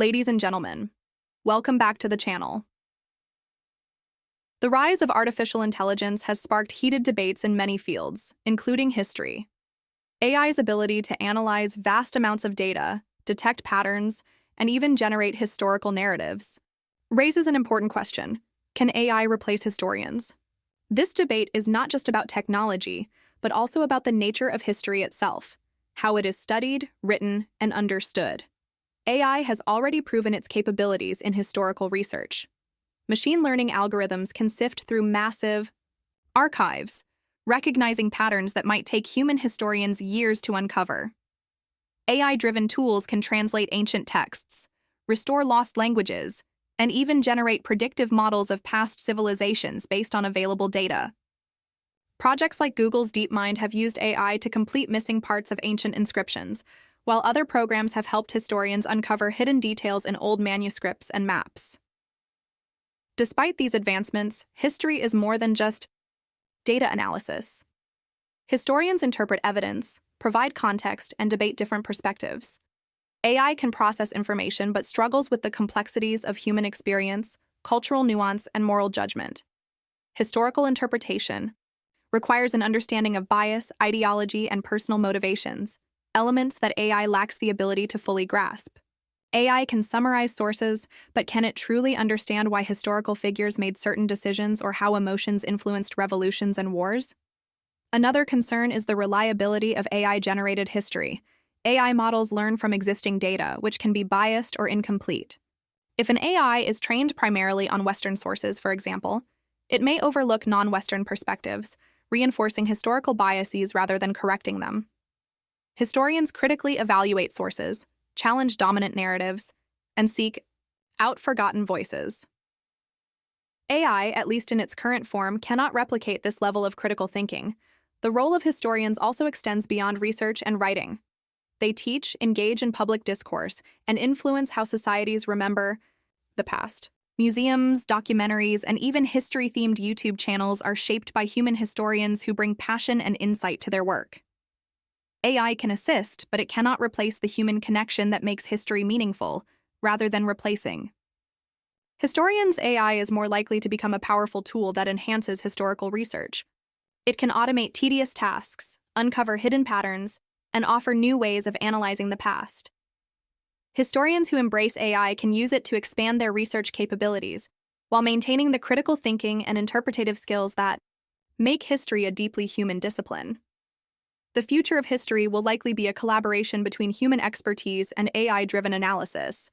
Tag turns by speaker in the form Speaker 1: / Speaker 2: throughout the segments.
Speaker 1: Ladies and gentlemen, welcome back to the channel. The rise of artificial intelligence has sparked heated debates in many fields, including history. AI's ability to analyze vast amounts of data, detect patterns, and even generate historical narratives raises an important question: can AI replace historians? This debate is not just about technology, but also about the nature of history itself, how it is studied, written, and understood. AI has already proven its capabilities in historical research. Machine learning algorithms can sift through massive archives, recognizing patterns that might take human historians years to uncover. AI-driven tools can translate ancient texts, restore lost languages, and even generate predictive models of past civilizations based on available data. Projects like Google's DeepMind have used AI to complete missing parts of ancient inscriptions, while other programs have helped historians uncover hidden details in old manuscripts and maps. Despite these advancements, history is more than just data analysis. Historians interpret evidence, provide context, and debate different perspectives. AI can process information but struggles with the complexities of human experience, cultural nuance, and moral judgment. Historical interpretation requires an understanding of bias, ideology, and personal motivations, elements that AI lacks the ability to fully grasp. AI can summarize sources, but can it truly understand why historical figures made certain decisions or how emotions influenced revolutions and wars? Another concern is the reliability of AI-generated history. AI models learn from existing data, which can be biased or incomplete. If an AI is trained primarily on Western sources, for example, it may overlook non-Western perspectives, reinforcing historical biases rather than correcting them. Historians critically evaluate sources, challenge dominant narratives, and seek out forgotten voices. AI, at least in its current form, cannot replicate this level of critical thinking. The role of historians also extends beyond research and writing. They teach, engage in public discourse, and influence how societies remember the past. Museums, documentaries, and even history-themed YouTube channels are shaped by human historians who bring passion and insight to their work. AI can assist, but it cannot replace the human connection that makes history meaningful, rather than replacing. Historians' AI is more likely to become a powerful tool that enhances historical research. It can automate tedious tasks, uncover hidden patterns, and offer new ways of analyzing the past. Historians who embrace AI can use it to expand their research capabilities, while maintaining the critical thinking and interpretative skills that make history a deeply human discipline. The future of history will likely be a collaboration between human expertise and AI-driven analysis,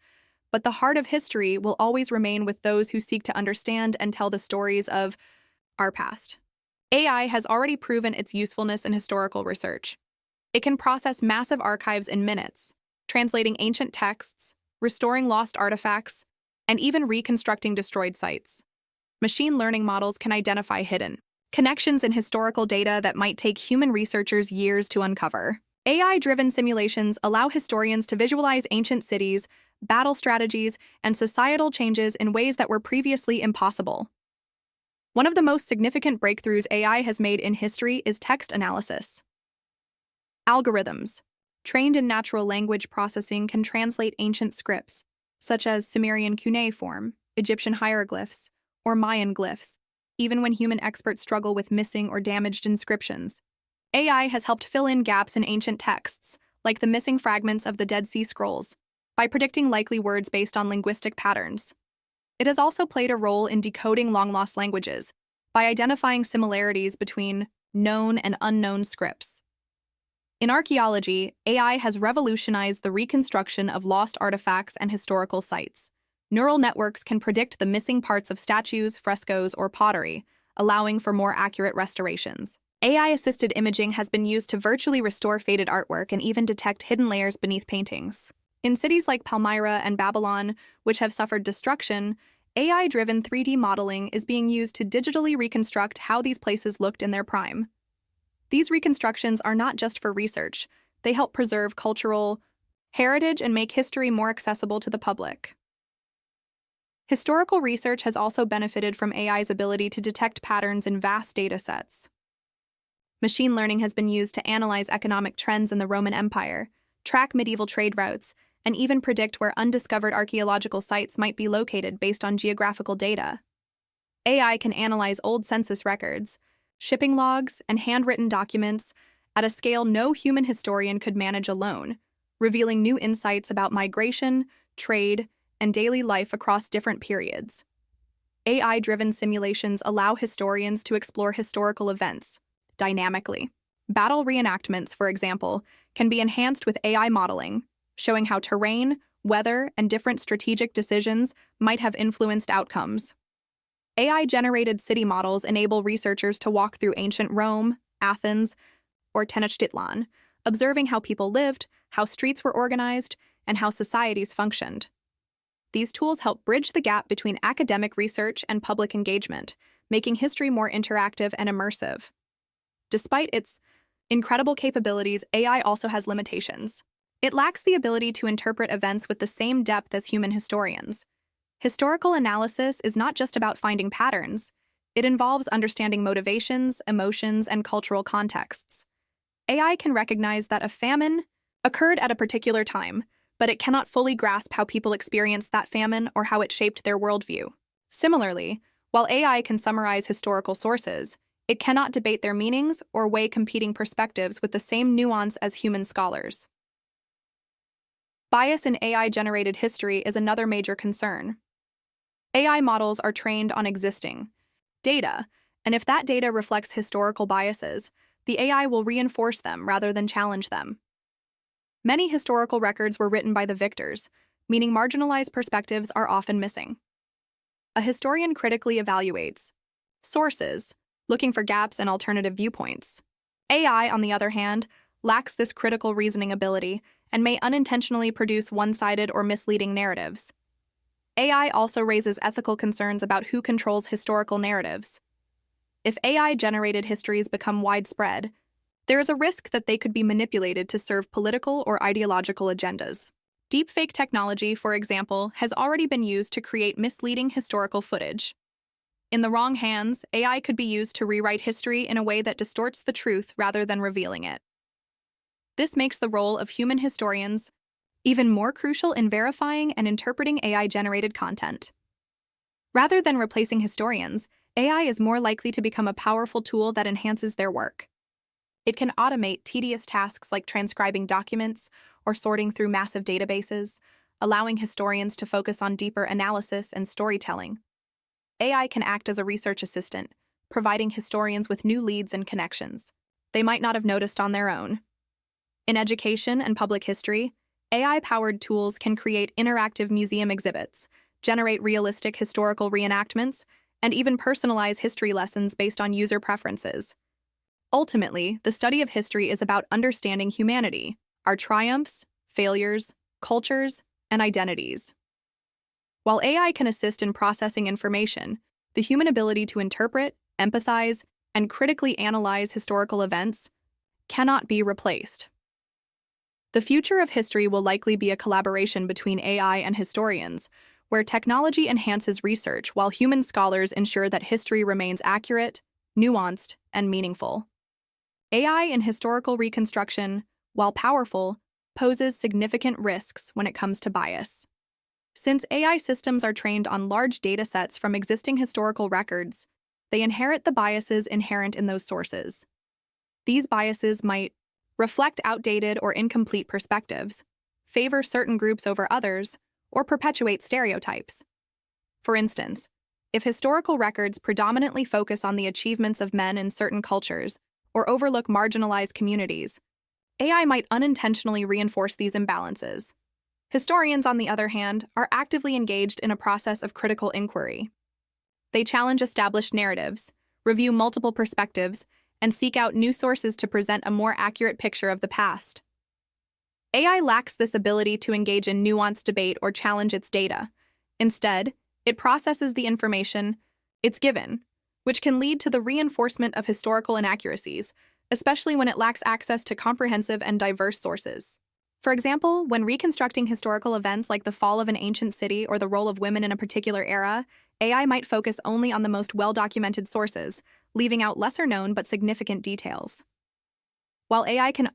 Speaker 1: but the heart of history will always remain with those who seek to understand and tell the stories of our past. AI has already proven its usefulness in historical research. It can process massive archives in minutes, translating ancient texts, restoring lost artifacts, and even reconstructing destroyed sites. Machine learning models can identify hidden connections in historical data that might take human researchers years to uncover. AI-driven simulations allow historians to visualize ancient cities, battle strategies, and societal changes in ways that were previously impossible. One of the most significant breakthroughs AI has made in history is text analysis. Algorithms, trained in natural language processing, can translate ancient scripts, such as Sumerian cuneiform, Egyptian hieroglyphs, or Mayan glyphs, even when human experts struggle with missing or damaged inscriptions. AI has helped fill in gaps in ancient texts, like the missing fragments of the Dead Sea Scrolls, by predicting likely words based on linguistic patterns. It has also played a role in decoding long-lost languages, by identifying similarities between known and unknown scripts. In archaeology, AI has revolutionized the reconstruction of lost artifacts and historical sites. Neural networks can predict the missing parts of statues, frescoes, or pottery, allowing for more accurate restorations. AI-assisted imaging has been used to virtually restore faded artwork and even detect hidden layers beneath paintings. In cities like Palmyra and Babylon, which have suffered destruction, AI-driven 3D modeling is being used to digitally reconstruct how these places looked in their prime. These reconstructions are not just for research. They help preserve cultural heritage and make history more accessible to the public. Historical research has also benefited from AI's ability to detect patterns in vast data sets. Machine learning has been used to analyze economic trends in the Roman Empire, track medieval trade routes, and even predict where undiscovered archaeological sites might be located based on geographical data. AI can analyze old census records, shipping logs, and handwritten documents at a scale no human historian could manage alone, revealing new insights about migration, trade, and daily life across different periods. AI-driven simulations allow historians to explore historical events dynamically. Battle reenactments, for example, can be enhanced with AI modeling, showing how terrain, weather, and different strategic decisions might have influenced outcomes. AI-generated city models enable researchers to walk through ancient Rome, Athens, or Tenochtitlan, observing how people lived, how streets were organized, and how societies functioned. These tools help bridge the gap between academic research and public engagement, making history more interactive and immersive. Despite its incredible capabilities, AI also has limitations. It lacks the ability to interpret events with the same depth as human historians. Historical analysis is not just about finding patterns. It involves understanding motivations, emotions, and cultural contexts. AI can recognize that a famine occurred at a particular time, but it cannot fully grasp how people experienced that famine or how it shaped their worldview. Similarly, while AI can summarize historical sources, it cannot debate their meanings or weigh competing perspectives with the same nuance as human scholars. Bias in AI-generated history is another major concern. AI models are trained on existing data, and if that data reflects historical biases, the AI will reinforce them rather than challenge them. Many historical records were written by the victors, meaning marginalized perspectives are often missing. A historian critically evaluates sources, looking for gaps and alternative viewpoints. AI, on the other hand, lacks this critical reasoning ability and may unintentionally produce one-sided or misleading narratives. AI also raises ethical concerns about who controls historical narratives. If AI-generated histories become widespread, there is a risk that they could be manipulated to serve political or ideological agendas. Deepfake technology, for example, has already been used to create misleading historical footage. In the wrong hands, AI could be used to rewrite history in a way that distorts the truth rather than revealing it. This makes the role of human historians even more crucial in verifying and interpreting AI-generated content. Rather than replacing historians, AI is more likely to become a powerful tool that enhances their work. It can automate tedious tasks like transcribing documents or sorting through massive databases, allowing historians to focus on deeper analysis and storytelling. AI can act as a research assistant, providing historians with new leads and connections they might not have noticed on their own. In education and public history, AI-powered tools can create interactive museum exhibits, generate realistic historical reenactments, and even personalize history lessons based on user preferences. Ultimately, the study of history is about understanding humanity, our triumphs, failures, cultures, and identities. While AI can assist in processing information, the human ability to interpret, empathize, and critically analyze historical events cannot be replaced. The future of history will likely be a collaboration between AI and historians, where technology enhances research while human scholars ensure that history remains accurate, nuanced, and meaningful. AI in historical reconstruction, while powerful, poses significant risks when it comes to bias. Since AI systems are trained on large datasets from existing historical records, they inherit the biases inherent in those sources. These biases might reflect outdated or incomplete perspectives, favor certain groups over others, or perpetuate stereotypes. For instance, if historical records predominantly focus on the achievements of men in certain cultures or overlook marginalized communities, AI might unintentionally reinforce these imbalances. Historians, on the other hand, are actively engaged in a process of critical inquiry. They challenge established narratives, review multiple perspectives, and seek out new sources to present a more accurate picture of the past. AI lacks this ability to engage in nuanced debate or challenge its data. Instead, it processes the information it's given, which can lead to the reinforcement of historical inaccuracies, especially when it lacks access to comprehensive and diverse sources. For example, when reconstructing historical events like the fall of an ancient city or the role of women in a particular era, AI might focus only on the most well-documented sources, leaving out lesser-known but significant details. While AI can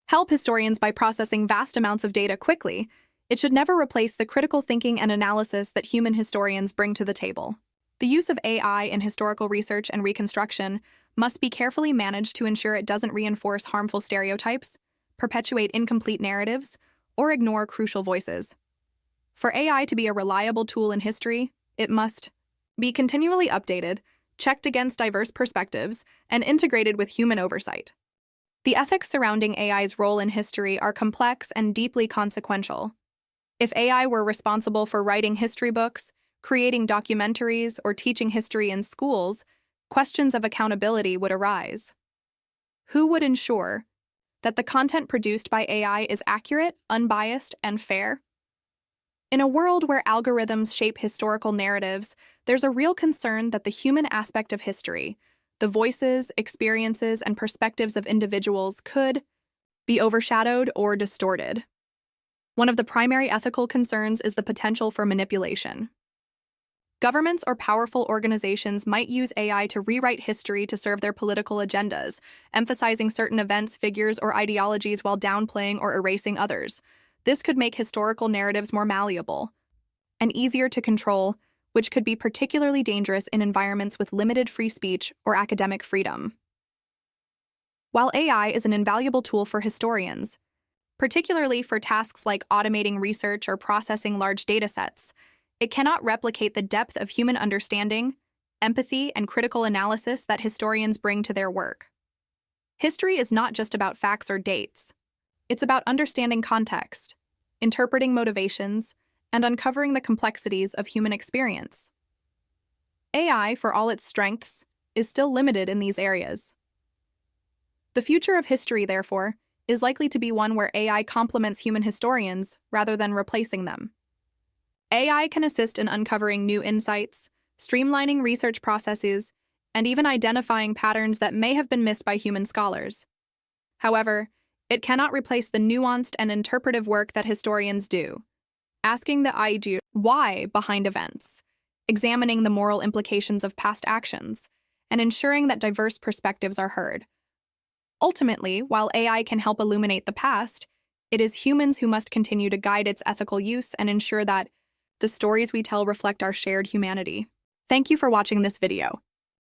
Speaker 1: help historians by processing vast amounts of data quickly, It should never replace the critical thinking and analysis that human historians bring to the table. The use of AI in historical research and reconstruction must be carefully managed to ensure it doesn't reinforce harmful stereotypes, perpetuate incomplete narratives, or ignore crucial voices. For AI to be a reliable tool in history, it must be continually updated, checked against diverse perspectives, and integrated with human oversight. The ethics surrounding AI's role in history are complex and deeply consequential. If AI were responsible for writing history books, creating documentaries, or teaching history in schools, questions of accountability would arise. Who would ensure that the content produced by AI is accurate, unbiased, and fair? In a world where algorithms shape historical narratives, there's a real concern that the human aspect of history, the voices, experiences, and perspectives of individuals could be overshadowed or distorted. One of the primary ethical concerns is the potential for manipulation. Governments or powerful organizations might use AI to rewrite history to serve their political agendas, emphasizing certain events, figures, or ideologies while downplaying or erasing others. This could make historical narratives more malleable and easier to control, which could be particularly dangerous in environments with limited free speech or academic freedom. While AI is an invaluable tool for historians, particularly for tasks like automating research or processing large datasets, it cannot replicate the depth of human understanding, empathy, and critical analysis that historians bring to their work. History is not just about facts or dates. It's about understanding context, interpreting motivations, and uncovering the complexities of human experience. AI, for all its strengths, is still limited in these areas. The future of history, therefore, is likely to be one where AI complements human historians rather than replacing them. AI can assist in uncovering new insights, streamlining research processes, and even identifying patterns that may have been missed by human scholars. However, it cannot replace the nuanced and interpretive work that historians do, asking the why behind events, examining the moral implications of past actions, and ensuring that diverse perspectives are heard. Ultimately, while AI can help illuminate the past, it is humans who must continue to guide its ethical use and ensure that the stories we tell reflect our shared humanity. Thank you for watching this video.